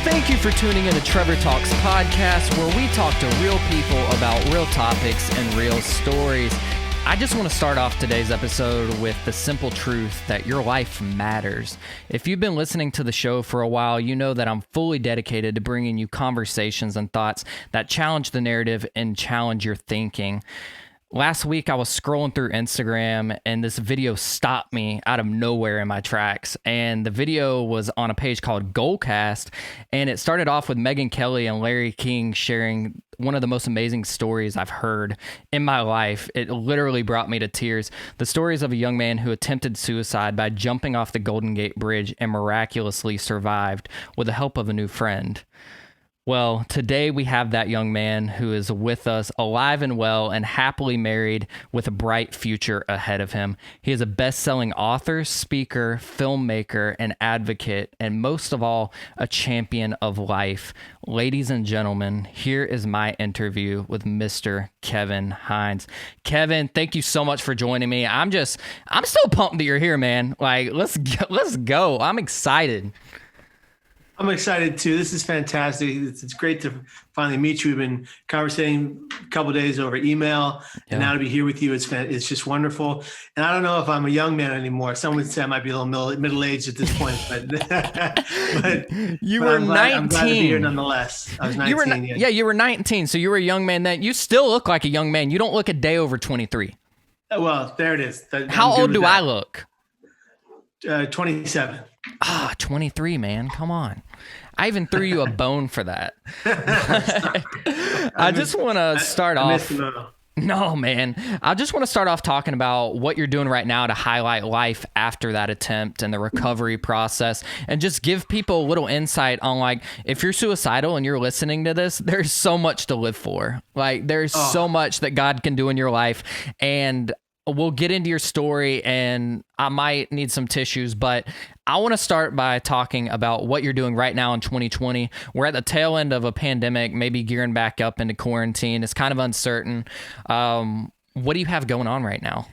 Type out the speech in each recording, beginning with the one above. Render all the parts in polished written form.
Thank you for tuning in to Trevor Talks podcast, where we talk to real people about real topics and real stories. I just want to start off today's episode with the simple truth that your life matters. If you've been listening to the show for a while, you know that I'm fully dedicated to bringing you conversations and thoughts that challenge the narrative and challenge your thinking. Last week, I was scrolling through Instagram and this video stopped me out of nowhere in my tracks. And the video was on a page called Goalcast. And it started off with Megyn Kelly and Larry King sharing one of the most amazing stories I've heard in my life. It literally brought me to tears. The stories of a young man who attempted suicide by jumping off the Golden Gate Bridge and miraculously survived with the help of a new friend. Well, today we have that young man who is with us, alive and well, and happily married with a bright future ahead of him. He is a best-selling author, speaker, filmmaker, and advocate, and most of all, a champion of life. Ladies and gentlemen, here is my interview with Mr. Kevin Hines. Kevin, thank you so much for joining me. I'm so pumped that you're here, man. Like, let's go. I'm excited. I'm excited too. This is fantastic. It's great to finally meet you. We've been conversating a couple of days over email, and now to be here with you, it's just wonderful. And I don't know if I'm a young man anymore. Some would say I might be a little middle-aged at this point, but you were 19. I'm glad to be here nonetheless. I was 19. You were 19, so you were a young man then. You still look like a young man. You don't look a day over 23. Well, there it is. How old do I look? 27. 23, man. Come on. I even threw you a bone for that. I just want to start off. No, man. I just want to start off talking about what you're doing right now to highlight life after that attempt and the recovery process, and just give people a little insight on, like, if you're suicidal and you're listening to this, there's so much to live for. Like, there's so much that God can do in your life. And we'll get into your story, and I might need some tissues, but I want to start by talking about what you're doing right now in 2020. We're at the tail end of a pandemic, maybe gearing back up into quarantine. It's kind of uncertain. What do you have going on right now?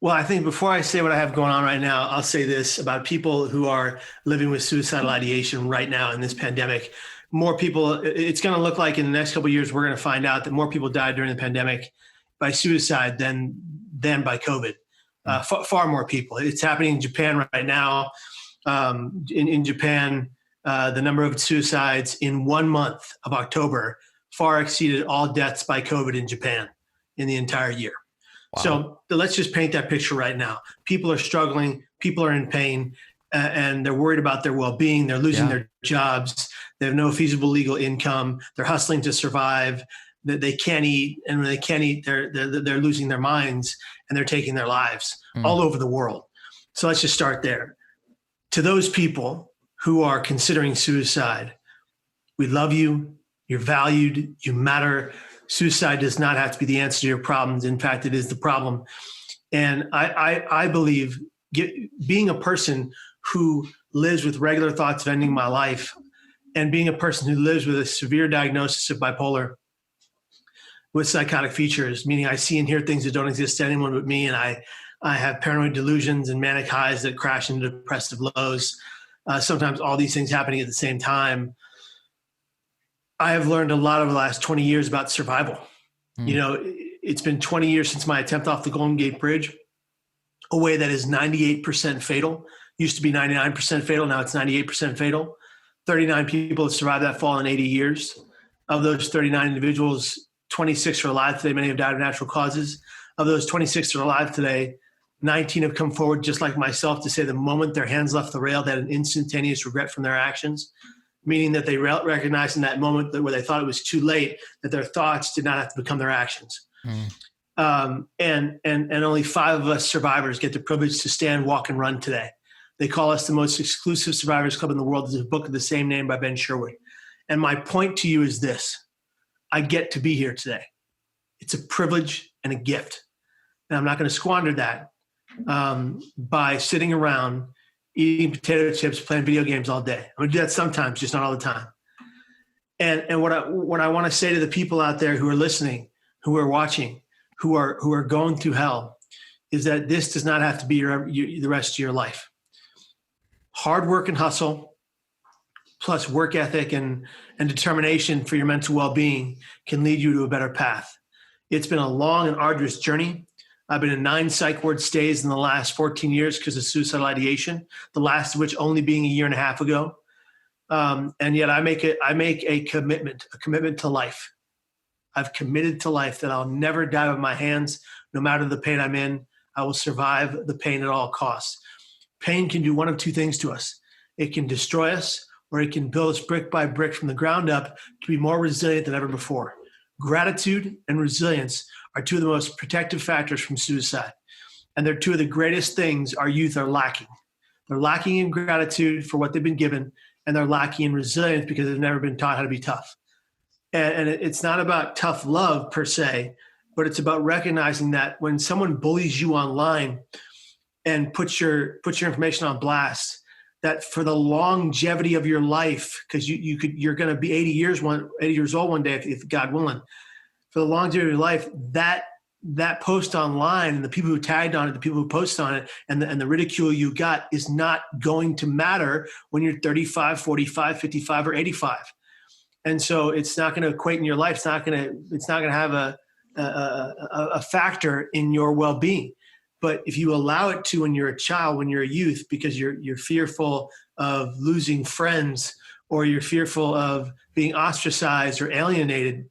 Well, I think before I say what I have going on right now, I'll say this about people who are living with suicidal ideation right now in this pandemic. More people, it's going to look like in the next couple of years, we're going to find out that more people died during the pandemic by suicide than by COVID. Far more people. It's happening in Japan right now. In Japan, the number of suicides in 1 month of October far exceeded all deaths by COVID in Japan in the entire year. Wow. So let's just paint that picture right now. People are struggling. People are in pain, and they're worried about their well-being. They're losing their jobs. They have no feasible legal income. They're hustling to survive. They can't eat, and when they can't eat, they're losing their minds, and they're taking their lives all over the world. So let's just start there. To those people who are considering suicide, we love you. You're valued. You matter. Suicide does not have to be the answer to your problems. In fact, it is the problem. And I believe being a person who lives with regular thoughts of ending my life, and being a person who lives with a severe diagnosis of bipolar with psychotic features, meaning I see and hear things that don't exist to anyone but me, and I have paranoid delusions and manic highs that crash into depressive lows. Sometimes all these things happening at the same time. I have learned a lot over the last 20 years about survival. You know, it's been 20 years since my attempt off the Golden Gate Bridge, a way that is 98% fatal. Used to be 99% fatal, now it's 98% fatal. 39 people have survived that fall in 80 years. Of those 39 individuals, 26 are alive today. Many have died of natural causes. Of those 26 that are alive today, 19 have come forward just like myself to say the moment their hands left the rail, they had an instantaneous regret from their actions, meaning that they recognized in that moment that where they thought it was too late, that their thoughts did not have to become their actions. And only 5 of us survivors get the privilege to stand, walk, and run today. They call us the most exclusive survivors club in the world. There's a book of the same name by Ben Sherwood. And my point to you is this. I get to be here today. It's a privilege and a gift. And I'm not going to squander that by sitting around eating potato chips, playing video games all day. I'm going to do that sometimes, just not all the time. And what I want to say to the people out there who are listening, who are watching, who are going through hell, is that this does not have to be the rest of your life. Hard work and hustle, plus work ethic and determination for your mental well-being can lead you to a better path. It's been a long and arduous journey. I've been in 9 psych ward stays in the last 14 years because of suicidal ideation, the last of which only being a year and a half ago. And yet I make a commitment to life. I've committed to life that I'll never die with my hands, no matter the pain I'm in. I will survive the pain at all costs. Pain can do one of two things to us. It can destroy us, or it can build us brick by brick from the ground up to be more resilient than ever before. Gratitude and resilience are two of the most protective factors from suicide. And they're two of the greatest things our youth are lacking. They're lacking in gratitude for what they've been given, and they're lacking in resilience because they've never been taught how to be tough. And it's not about tough love per se, but it's about recognizing that when someone bullies you online and puts your information on blast, that for the longevity of your life, because you're going to be 80 years old one day, if God willing, for the longevity of your life, that post online and the people who tagged on it, the people who posted on it, and the ridicule you got is not going to matter when you're 35, 45, 55, or 85. And so it's not going to equate in your life. It's not going to have a factor in your well-being. But if you allow it to when you're a child, when you're a youth, because you're fearful of losing friends, or you're fearful of being ostracized or alienated,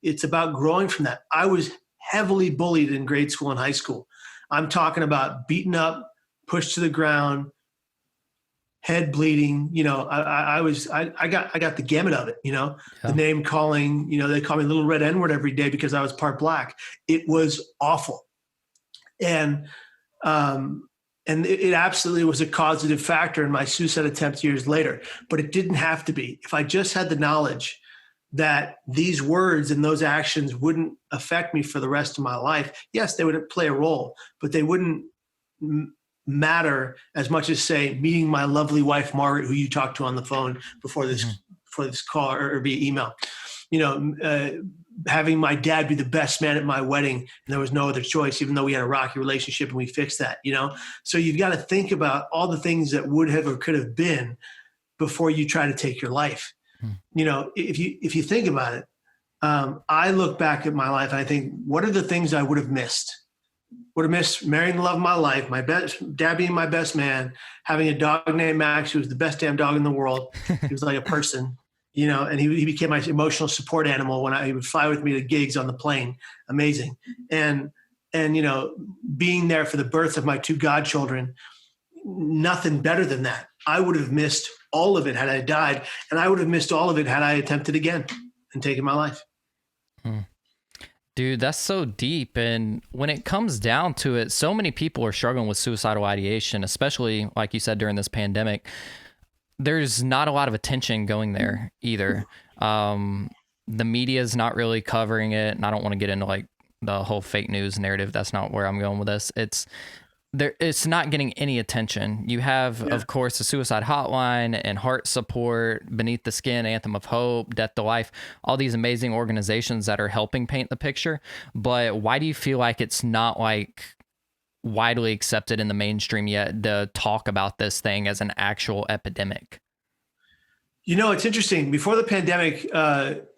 it's about growing from that. I was heavily bullied in grade school and high school. I'm talking about beaten up, pushed to the ground, head bleeding. I got the gamut of it. Yeah. The name calling. They call me Little Red N-word every day because I was part black. It was awful. And it absolutely was a causative factor in my suicide attempt years later, but it didn't have to be. If I just had the knowledge that these words and those actions wouldn't affect me for the rest of my life, yes, they would play a role, but they wouldn't matter as much as, say, meeting my lovely wife, Margaret, who you talked to on the phone before this call or via email. Having my dad be the best man at my wedding, and there was no other choice, even though we had a rocky relationship and we fixed that, So you've got to think about all the things that would have or could have been before you try to take your life. If you think about it, I look back at my life and I think, what are the things I would have missed? Would have missed marrying the love of my life, my best dad being my best man, having a dog named Max, who was the best damn dog in the world. He was like a person. And he became my emotional support animal when he would fly with me to gigs on the plane. Amazing. And being there for the birth of my 2 godchildren, nothing better than that. I would have missed all of it had I died, and I would have missed all of it had I attempted again and taken my life. Dude, that's so deep. And when it comes down to it, so many people are struggling with suicidal ideation, especially like you said, during this pandemic. There's not a lot of attention going there either. The media is not really covering it. And I don't want to get into like the whole fake news narrative. That's not where I'm going with this. It's not getting any attention. You have, of course, the suicide hotline and heart support, Beneath the Skin, Anthem of Hope, Death to Life, all these amazing organizations that are helping paint the picture. But why do you feel like it's not like widely accepted in the mainstream yet to talk about this thing as an actual epidemic? It's interesting. Before the pandemic,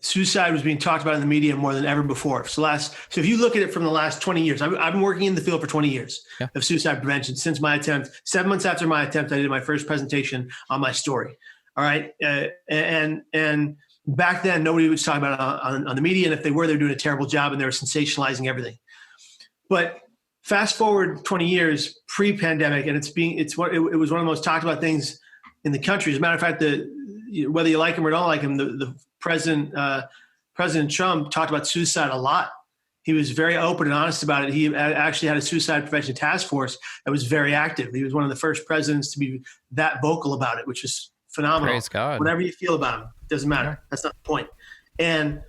suicide was being talked about in the media more than ever before. So if you look at it from the last 20 years, I've been working in the field for 20 years of suicide prevention since my attempt. 7 months after my attempt, I did my first presentation on my story. All right. And back then, nobody was talking about it on the media. And if they were doing a terrible job and they were sensationalizing everything. But fast forward 20 years pre-pandemic, and it was one of the most talked about things in the country. As a matter of fact, whether you like him or don't like him, the President Trump talked about suicide a lot. He was very open and honest about it. He actually had a suicide prevention task force that was very active. He was one of the first presidents to be that vocal about it, which is phenomenal. Praise God. Whatever you feel about him, doesn't matter. Yeah. That's not the point. And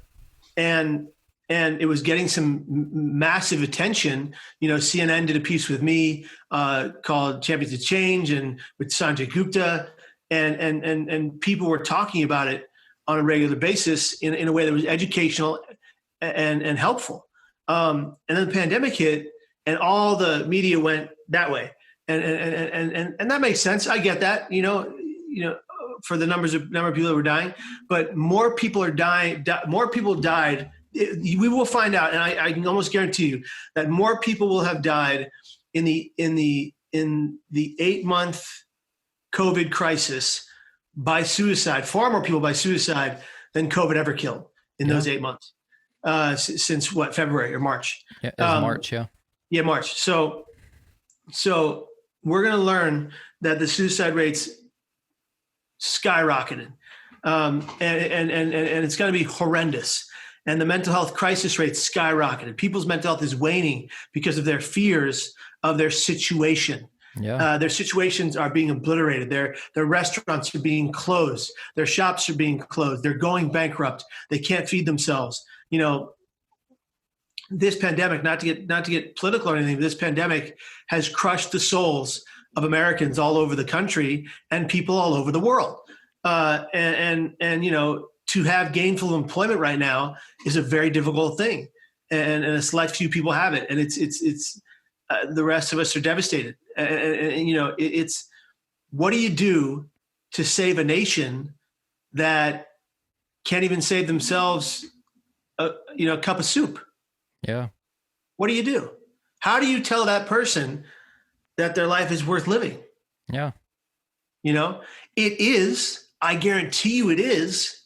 it was getting some massive attention. CNN did a piece with me called Champions of Change, and with Sanjay Gupta. And people were talking about it on a regular basis in a way that was educational and helpful. And then the pandemic hit, and all the media went that way. And that makes sense. I get that. for the number of people that were dying, but more people are dying. More people died. We will find out, and I can almost guarantee you that more people will have died in the 8-month COVID crisis by suicide. Far more people by suicide than COVID ever killed in those 8 months. Since what, February or March? Yeah, it was March. Yeah. Yeah, March. So we're going to learn that the suicide rates skyrocketed, and it's going to be horrendous. And the mental health crisis rates skyrocketed. People's mental health is waning because of their fears of their situation. Yeah. Their situations are being obliterated. Their restaurants are being closed. Their shops are being closed. They're going bankrupt. They can't feed themselves. You know, this pandemic, not to get political or anything, but this pandemic has crushed the souls of Americans all over the country and people all over the world. And you know, to have gainful employment right now is a very difficult thing, and a select few people have it, and it's the rest of us are devastated. And you know, it's what do you do to save a nation that can't even save themselves a cup of soup? Yeah. What do you do? How do you tell that person that their life is worth living? Yeah. You know, it is. I guarantee you it is.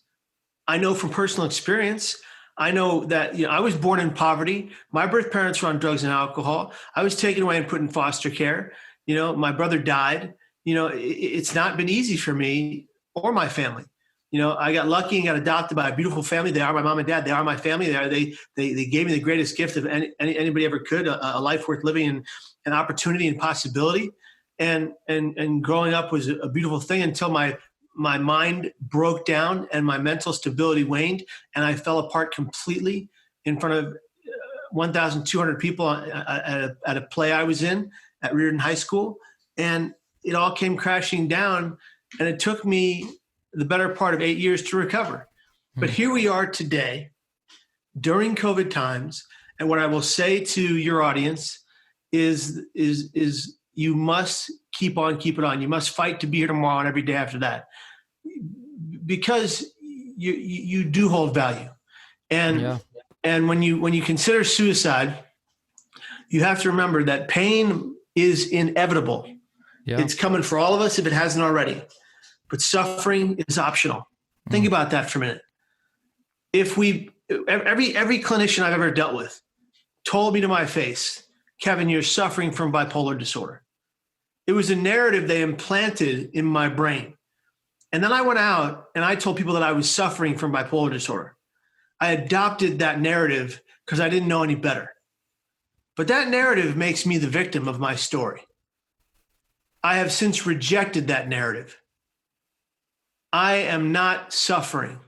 I know from personal experience. I know that, you know, I was born in poverty. My birth parents were on drugs and alcohol. I was taken away and put in foster care. You know, my brother died. You know, it's not been easy for me or my family. You know, I got lucky and got adopted by a beautiful family. They are my mom and dad. They are my family. They gave me the greatest gift of anybody ever could, a life worth living and an opportunity and possibility. And growing up was a beautiful thing until my mind broke down and my mental stability waned, and I fell apart completely in front of 1,200 people at a play I was in at Reardon High School. And it all came crashing down, and it took me the better part of 8 years to recover. But here we are today during COVID times. And what I will say to your audience is you must keep on keeping on. You must fight to be here tomorrow and every day after that, because you do hold value. And when you consider suicide, you have to remember that pain is inevitable. Yeah. It's coming for all of us if it hasn't already. But suffering is optional. Think about that for a minute. Every clinician I've ever dealt with told me to my face, Kevin, you're suffering from bipolar disorder. It was a narrative they implanted in my brain. And then I went out and I told people that I was suffering from bipolar disorder. I adopted that narrative because I didn't know any better. But that narrative makes me the victim of my story. I have since rejected that narrative. I am not suffering.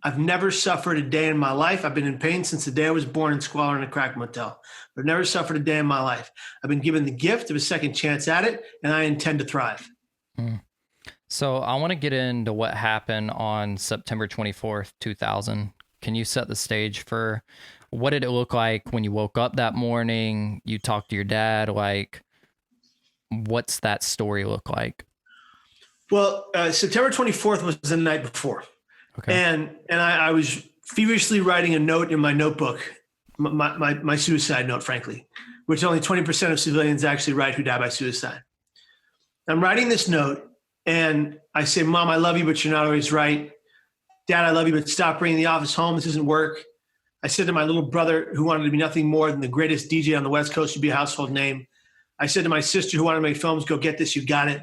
I've never suffered a day in my life. I've been in pain since the day I was born in squalor in a crack motel. I've never suffered a day in my life. I've been given the gift of a second chance at it, and I intend to thrive. So I want to get into what happened on September 24th, 2000. Can you set the stage for what did it look like when you woke up that morning? You talked to your dad, like, what's that story look like? Well, September 24th was the night before. Okay. And I was feverishly writing a note in my notebook, my suicide note, frankly, which only 20% of civilians actually write who die by suicide. I'm writing this note and I say, Mom, I love you, but you're not always right. Dad, I love you, but stop bringing the office home. This doesn't work. I said to my little brother, who wanted to be nothing more than the greatest DJ on the West Coast, to be a household name. I said to my sister, who wanted to make films, go get this, you got it.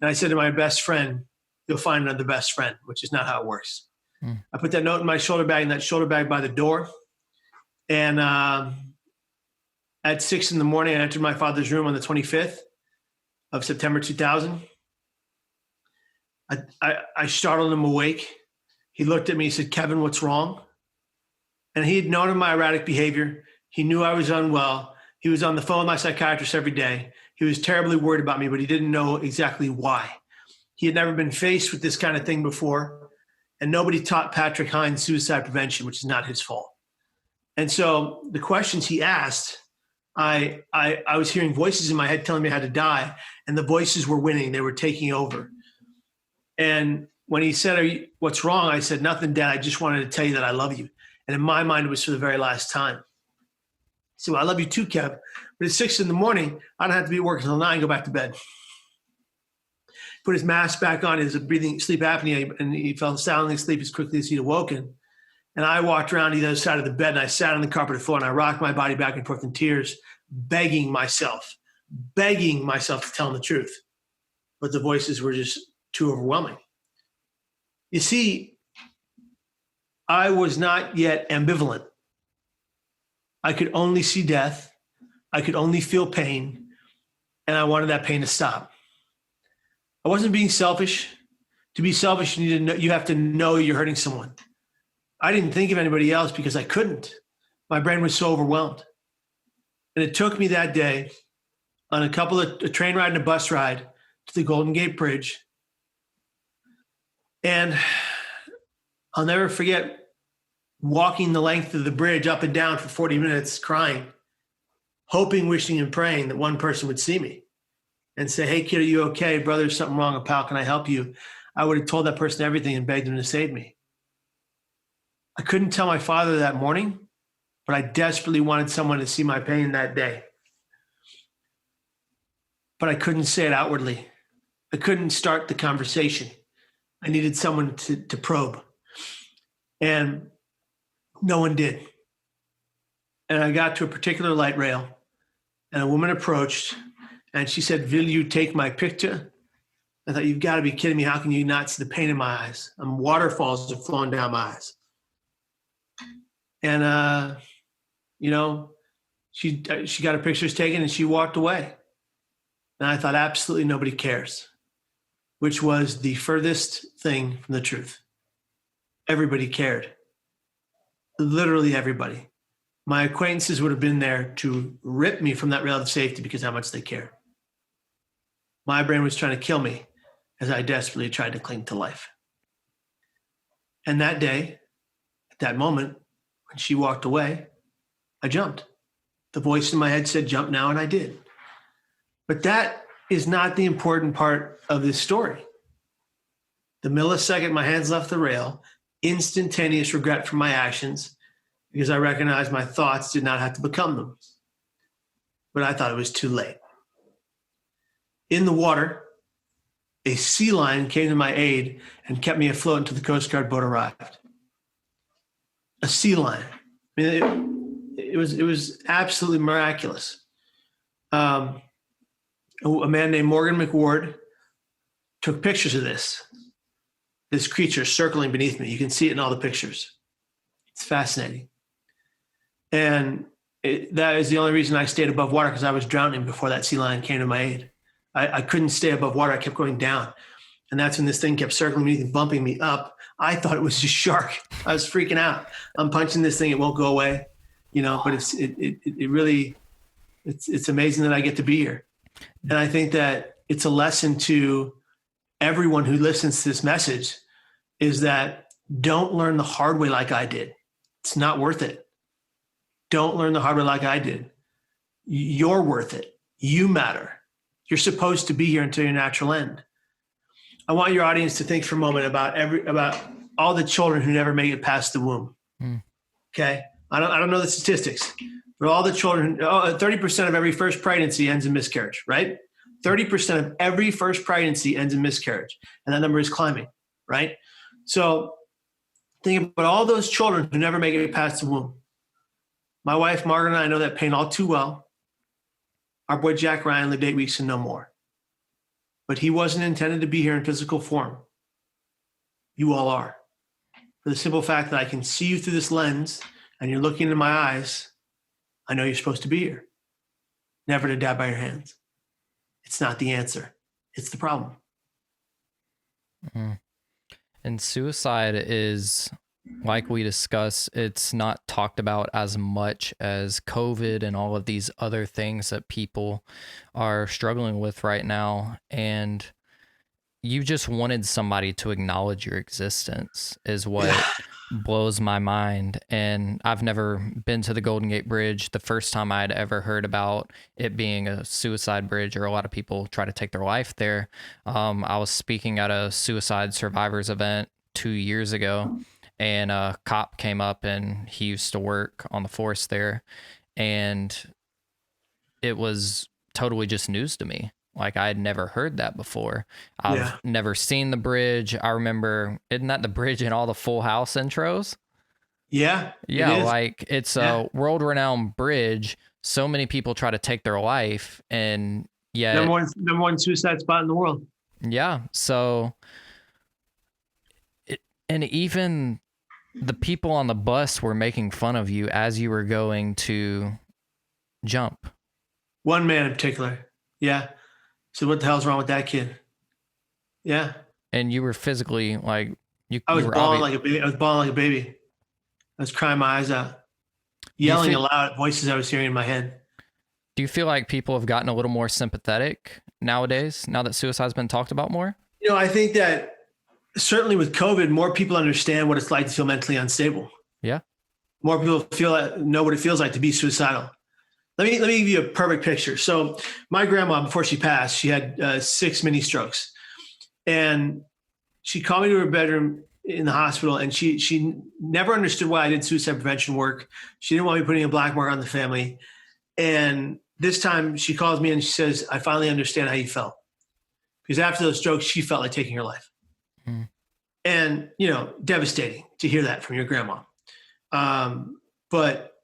And I said to my best friend, you'll find another best friend, which is not how it works. I put that note in my shoulder bag, and that shoulder bag by the door. And at 6 a.m, I entered my father's room on the 25th of September 2000. I startled him awake. He looked at me, he said, Kevin, what's wrong? And he had known of my erratic behavior. He knew I was unwell. He was on the phone with my psychiatrist every day. He was terribly worried about me, but he didn't know exactly why. He had never been faced with this kind of thing before, and nobody taught Patrick Hines suicide prevention, which is not his fault. And so the questions he asked, I was hearing voices in my head telling me I had to die, and the voices were winning. They were taking over. And when he said, what's wrong? I said, nothing, Dad. I just wanted to tell you that I love you. And in my mind, it was for the very last time. He said, well, I love you too, Kev. But at 6 a.m, I don't have to be at work until 9, go back to bed. Put his mask back on, his breathing, sleep apnea, and he fell soundly asleep as quickly as he'd awoken. And I walked around to the other side of the bed, and I sat on the carpeted floor, and I rocked my body back and forth in tears, begging myself to tell him the truth. But the voices were just too overwhelming. You see, I was not yet ambivalent. I could only see death. I could only feel pain, and I wanted that pain to stop. I wasn't being selfish. To be selfish, you have to know you're hurting someone. I didn't think of anybody else because I couldn't. My brain was so overwhelmed. And it took me that day on a train ride and a bus ride to the Golden Gate Bridge. And I'll never forget walking the length of the bridge up and down for 40 minutes, crying, hoping, wishing, and praying that one person would see me and say, hey, kid, are you okay? Brother, there's something wrong. Pal, can I help you? I would have told that person everything and begged them to save me. I couldn't tell my father that morning, but I desperately wanted someone to see my pain that day. But I couldn't say it outwardly. I couldn't start the conversation. I needed someone to probe. And no one did. And I got to a particular light rail, and a woman approached, and she said, will you take my picture? I thought, you've got to be kidding me. How can you not see the pain in my eyes? Waterfalls are flowing down my eyes. And, she got her pictures taken and she walked away. And I thought, absolutely nobody cares, which was the furthest thing from the truth. Everybody cared. Literally everybody. My acquaintances would have been there to rip me from that rail of safety because how much they care. My brain was trying to kill me as I desperately tried to cling to life. And that day, at that moment, when she walked away, I jumped. The voice in my head said, jump now, and I did. But that is not the important part of this story. The millisecond my hands left the rail, instantaneous regret for my actions, because I recognized my thoughts did not have to become them. But I thought it was too late. In the water, a sea lion came to my aid and kept me afloat until the Coast Guard boat arrived. A sea lion. I mean, it was absolutely miraculous. A man named Morgan McWard took pictures of this creature circling beneath me. You can see it in all the pictures. It's fascinating. And that is the only reason I stayed above water, because I was drowning before that sea lion came to my aid. I couldn't stay above water. I kept going down. And that's when this thing kept circling me and bumping me up. I thought it was a shark. I was freaking out. I'm punching this thing. It won't go away, but it's amazing that I get to be here. And I think that it's a lesson to everyone who listens to this message, is that don't learn the hard way like I did. It's not worth it. Don't learn the hard way like I did. You're worth it. You matter. You're supposed to be here until your natural end. I want your audience to think for a moment about all the children who never make it past the womb. Okay? I don't know the statistics, but all the children, 30% of every first pregnancy ends in miscarriage, right? 30% of every first pregnancy ends in miscarriage, and that number is climbing, right? So think about all those children who never make it past the womb. My wife, Margaret, and I know that pain all too well. Our boy, Jack Ryan, lived 8 weeks and no more. But he wasn't intended to be here in physical form. You all are. For the simple fact that I can see you through this lens and you're looking into my eyes, I know you're supposed to be here. Never to die by your hands. It's not the answer. It's the problem. Mm-hmm. And suicide is, like we discussed, it's not talked about as much as COVID and all of these other things that people are struggling with right now. And you just wanted somebody to acknowledge your existence is what blows my mind. And I've never been to the Golden Gate Bridge. The first time I'd ever heard about it being a suicide bridge, or a lot of people try to take their life there, I was speaking at a suicide survivors event 2 years ago, and a cop came up, and he used to work on the force there, and it was totally just news to me. Like, I had never heard that before. I've never seen the bridge. I remember, isn't that the bridge in all the Full House intros? Yeah. Yeah, It is. like it's a world-renowned bridge. So many people try to take their life, and yet Number one suicide spot in the world. yeah. So, and even the people on the bus were making fun of you as you were going to jump. One man in particular. Yeah. So what the hell's wrong with that kid? Yeah. And you were physically like I was you were bawling like a baby. I was bawling like a baby. I was crying my eyes out, yelling aloud at voices I was hearing in my head. Do you feel like people have gotten a little more sympathetic nowadays, now that suicide's been talked about more? I think that certainly with COVID, more people understand what it's like to feel mentally unstable. Yeah. More people know what it feels like to be suicidal. Let me give you a perfect picture. So my grandma, before she passed, she had 6 mini strokes, and she called me to her bedroom in the hospital, and she never understood why I did suicide prevention work. She didn't want me putting a black mark on the family. And this time she calls me and she says, I finally understand how you felt. Because after those strokes, she felt like taking her life. Mm. And, devastating to hear that from your grandma. But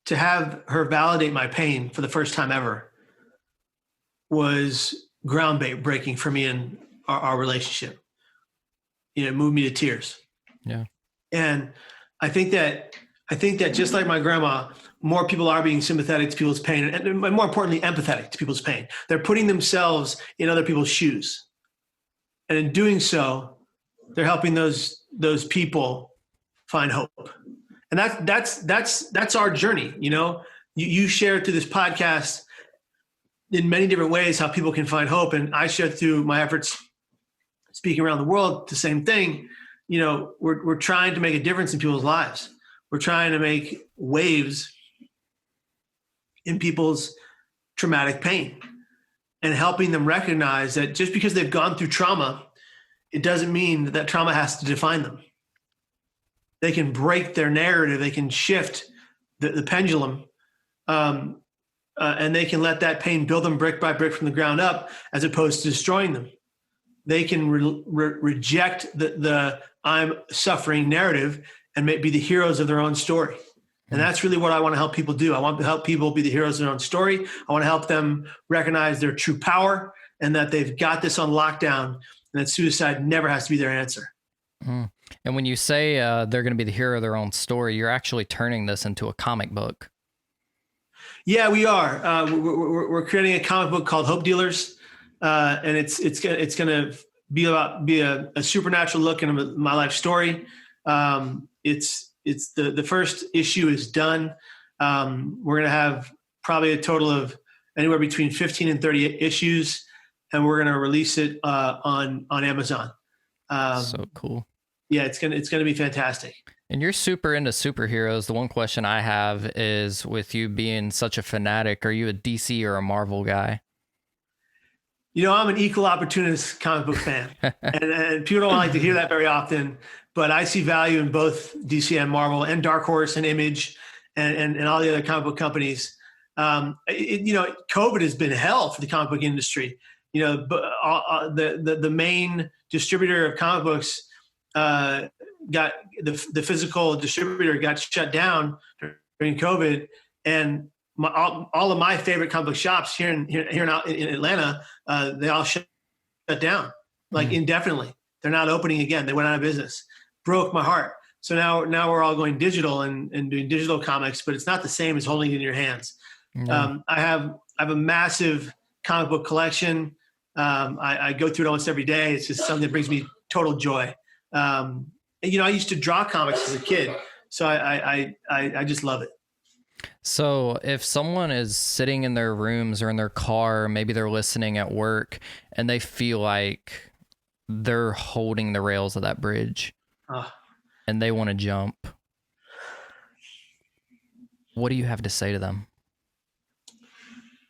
to have her validate my pain for the first time ever was groundbreaking for me in our relationship. It moved me to tears. Yeah. And I think that just like my grandma, more people are being sympathetic to people's pain, and more importantly, empathetic to people's pain. They're putting themselves in other people's shoes. And in doing so, they're helping those people find hope. And that's our journey. You share through this podcast in many different ways how people can find hope. And I share through my efforts speaking around the world the same thing. We're trying to make a difference in people's lives. We're trying to make waves in people's traumatic pain and helping them recognize that just because they've gone through trauma, it doesn't mean that trauma has to define them. They can break their narrative. They can shift the pendulum, and they can let that pain build them brick by brick from the ground up, as opposed to destroying them. They can reject the I'm suffering narrative and be the heroes of their own story. And that's really what I want to help people do. I want to help people be the heroes of their own story. I want to help them recognize their true power and that they've got this on lockdown, and that suicide never has to be their answer. Mm. And when you say they're going to be the hero of their own story, you're actually turning this into a comic book. Yeah, we are. We're creating a comic book called Hope Dealers, and it's going to be a supernatural look into my life story. It's the first issue is done. We're going to have probably a total of anywhere between 15 and 30 issues, and we're going to release it on Amazon. So cool. Yeah, it's gonna be fantastic. And you're super into superheroes. The one question I have is, with you being such a fanatic, are you a DC or a Marvel guy? I'm an equal opportunist comic book fan, and people don't like to hear that very often. But I see value in both DC and Marvel, and Dark Horse and Image, and all the other comic book companies. COVID has been hell for the comic book industry. The main distributor of comic books got the physical distributor got shut down during COVID, and all of my favorite comic book shops here in Atlanta, they all shut down indefinitely. They're not opening again. They went out of business. Broke my heart. So now we're all going digital and doing digital comics, but it's not the same as holding it in your hands. Mm-hmm. I have a massive comic book collection. I go through it almost every day. It's just something that brings me total joy. I used to draw comics as a kid, so I just love it. So if someone is sitting in their rooms or in their car, maybe they're listening at work, and they feel like they're holding the rails of that bridge and they want to jump. What do you have to say to them?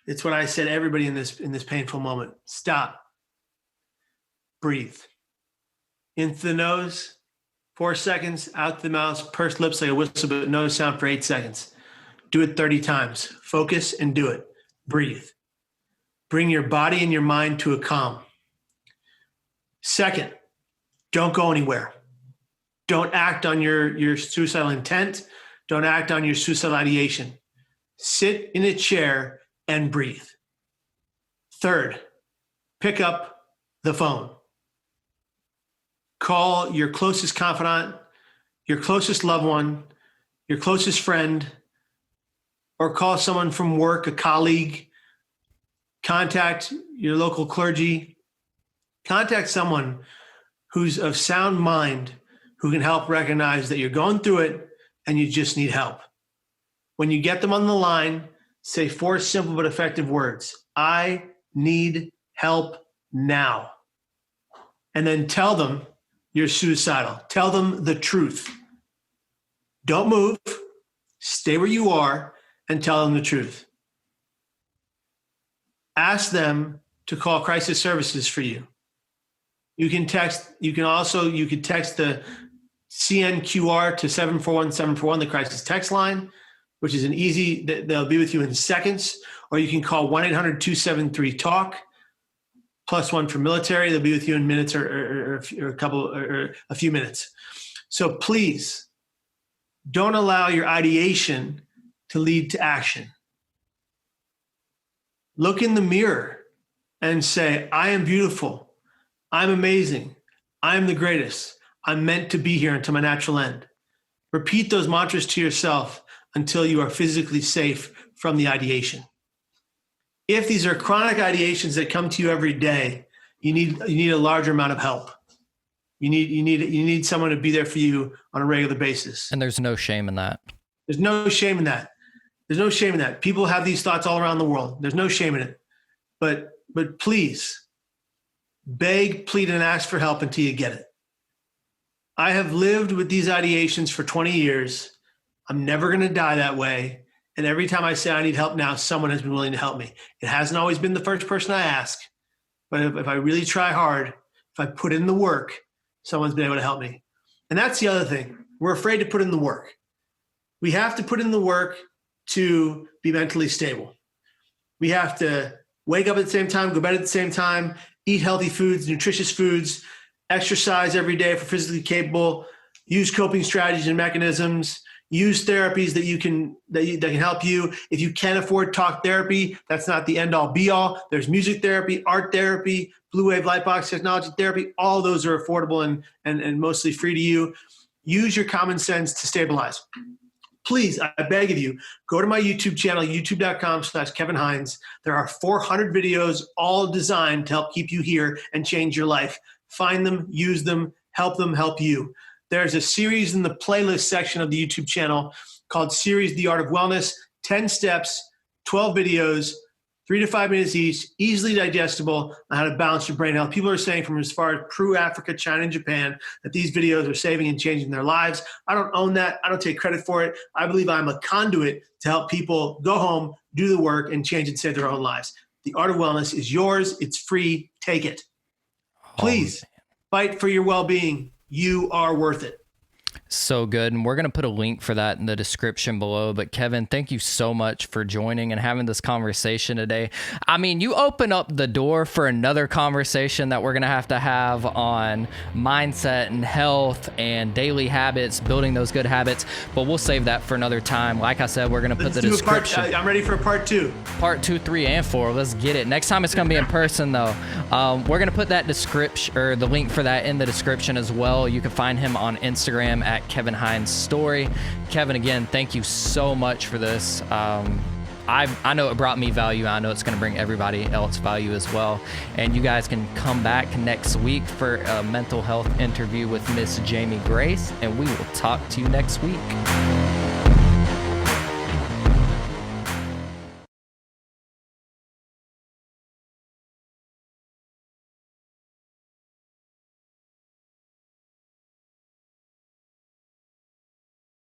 It's what I said to everybody in this painful moment. Stop. Breathe. Into the nose, 4 seconds, out the mouth, pursed lips like a whistle, but no sound for 8 seconds. Do it 30 times. Focus and do it. Breathe. Bring your body and your mind to a calm. Second, don't go anywhere. Don't act on your suicidal intent. Don't act on your suicidal ideation. Sit in a chair and breathe. Third, pick up the phone. Call your closest confidant, your closest loved one, your closest friend, or call someone from work, a colleague. Contact your local clergy. Contact someone who's of sound mind, who can help recognize that you're going through it and you just need help. When you get them on the line, say 4 simple but effective words. I need help now. And then tell them you're suicidal. Tell them the truth. Don't move. Stay where you are and tell them the truth. Ask them to call crisis services for you. You can text the CNQR to 741-741, the crisis text line, which is they'll be with you in seconds, or you can call 1-800-273-TALK, +1 for military. They'll be with you in minutes or a few minutes. So please don't allow your ideation to lead to action. Look in the mirror and say, I am beautiful. I'm amazing. I'm the greatest. I'm meant to be here until my natural end. Repeat those mantras to yourself until you are physically safe from the ideation. If these are chronic ideations that come to you every day, you need a larger amount of help. You need someone to be there for you on a regular basis. And there's no shame in that. There's no shame in that. There's no shame in that. People have these thoughts all around the world. There's no shame in it. But please, beg, plead, and ask for help until you get it. I have lived with these ideations for 20 years. I'm never going to die that way. And every time I say I need help now, someone has been willing to help me. It hasn't always been the first person I ask. But if I really try hard, if I put in the work, someone's been able to help me. And that's the other thing. We're afraid to put in the work. We have to put in the work to be mentally stable. We have to wake up at the same time, go to bed at the same time, eat healthy foods, nutritious foods, exercise every day for physically capable, use coping strategies and mechanisms, use therapies that can help you. If you can't afford talk therapy, that's not the end all be all. There's music therapy, art therapy, blue wave light box technology therapy. All those are affordable and mostly free to you. Use your common sense to stabilize. Please, I beg of you, go to my YouTube channel, youtube.com/Kevin Hines. There are 400 videos all designed to help keep you here and change your life. Find them, use them help you. There's a series in the playlist section of the YouTube channel called Series The Art of Wellness, 10 steps, 12 videos, 3 to 5 minutes each, easily digestible on how to balance your brain health. People are saying from as far as Peru, Africa, China, and Japan that these videos are saving and changing their lives. I don't own that. I don't take credit for it. I believe I'm a conduit to help people go home, do the work, and change and save their own lives. The Art of Wellness is yours. It's free. Take it. Please fight for your well-being. You are worth it. So good. And we're going to put a link for that in the description below. But Kevin, thank you so much for joining and having this conversation today. I mean, you open up the door for another conversation that we're going to have on mindset and health and daily habits, building those good habits. But we'll save that for another time. Like I said, we're going to put the description. I'm ready for part 2. Part 2, 3, and 4. Let's get it. Next time it's going to be in person, though. We're going to put that description or the link for that in the description as well. You can find him on Instagram at Kevin Hines Story. Kevin, again, thank you so much for this. I know it brought me value. I know it's going to bring everybody else value as well. And you guys can come back next week for a mental health interview with Miss Jamie Grace, and we will talk to you next week.